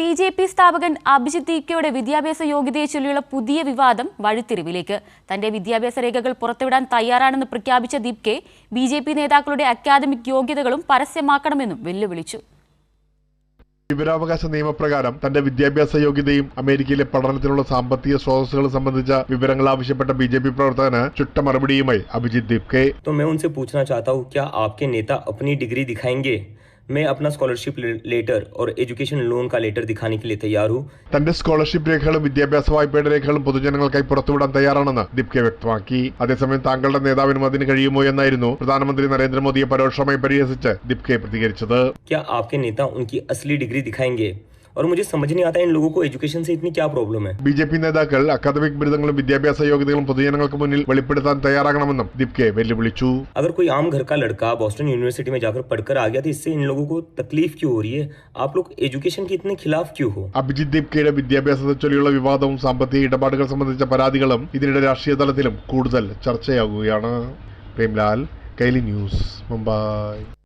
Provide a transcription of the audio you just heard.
BJP സ്ഥാപകൻ അഭിജിത്ത് ദീപ്കയുടെ വിദ്യാഭ്യാസ യോഗ്യതയെ ചൊല്ലിയുള്ള പുതിയ വിവാദം വഴിത്തിരിവിലേക്ക്. തന്റെ വിദ്യാഭ്യാസ രേഖകൾ പുറത്തുവിടാൻ തയ്യാറാണെന്ന് പ്രഖ്യാപിച്ച ദീപ്കെ BJP നേതാക്കളുടെ അക്കാദമിക് യോഗ്യതകളും പരസ്യമാക്കണമെന്നും വെല്ലുവിളിച്ചു. വിവരാവകാശ നിയമപ്രകാരം തന്റെ വിദ്യാഭ്യാസ യോഗ്യതയും അമേരിക്കയിലെ പഠനത്തിനുള്ള സാമ്പത്തിക സ്രോതസ്സുകളും സംബന്ധിച്ച വിവരങ്ങൾ ആവശ്യപ്പെട്ട BJP പ്രവർത്തകന് ചുട്ട മറുപടിയുമായി അഭിജിത്ത് ദീപ്കെ. तो मैं उनसे पूछना चाहता हूं, क्या आपके नेता अपनी डिग्री दिखाएंगे? मैं अपना स्कॉलरशिप लेटर और एजुकेशन लोन का लेटर दिखाने के लिए तैयार हूं. തന്റെ സ്കോളർഷിപ്പ് രേഖകളും വിദ്യാഭ്യാസ വായ്പയുടെ രേഖകളും പൊതുജനങ്ങൾക്കായി പുറത്തുവിടാൻ തയ്യാറാണെന്ന് ദീപ്കെ വ്യക്തമാക്കി. അതേസമയം താങ്കളുടെ നേതാവിനും അതിന് കഴിയുമോ എന്നായിരുന്നു പ്രധാനമന്ത്രി നരേന്ദ്രമോദിയെ പരോക്ഷമായി പരിഹസിച്ച് ദീപ്കെ പ്രതികരിച്ചത്. क्या आपके नेता उनकी असली डिग्री दिखाएंगे? और मुझे समझ नहीं आता इन लोगों को एजुकेशन से इतनी क्या प्रॉब्लम है. BJP നേതാക്കൾ അക്കാദമിക് ബിരുദങ്ങളും വിദ്യാഭ്യാസ യോഗ്യതകളും പൊതുജനങ്ങൾക്ക് മുന്നിൽ വെളിപ്പെടുത്താൻ തയ്യാറാകണമെന്നും ദീപ്കെ വെല്ലുവിളിച്ചു. अगर कोई आम घर का लड़का बॉस्टन यूनिवर्सिटी में जाकर पढ़कर आ गया तो इससे इन लोगों को तकलीफ क्यों हो रही है? आप लोग एजुकेशन के इतने खिलाफ क्यों हो? അഭിജിത്ത് ദീപ്കയുടെ വിദ്യാഭ്യാസത്തെ ചൊല്ലിയുള്ള വിവാദവും സാമ്പത്തിക ഇടപാടുകൾ സംബന്ധിച്ച പരാതികളും ഇതിനിടെ രാഷ്ട്രീയ തലത്തിലും കൂടുതൽ ചർച്ചയാകുകയാണ്. പ്രേംലാൽ, കൈലി ന്യൂസ്, മുംബൈ.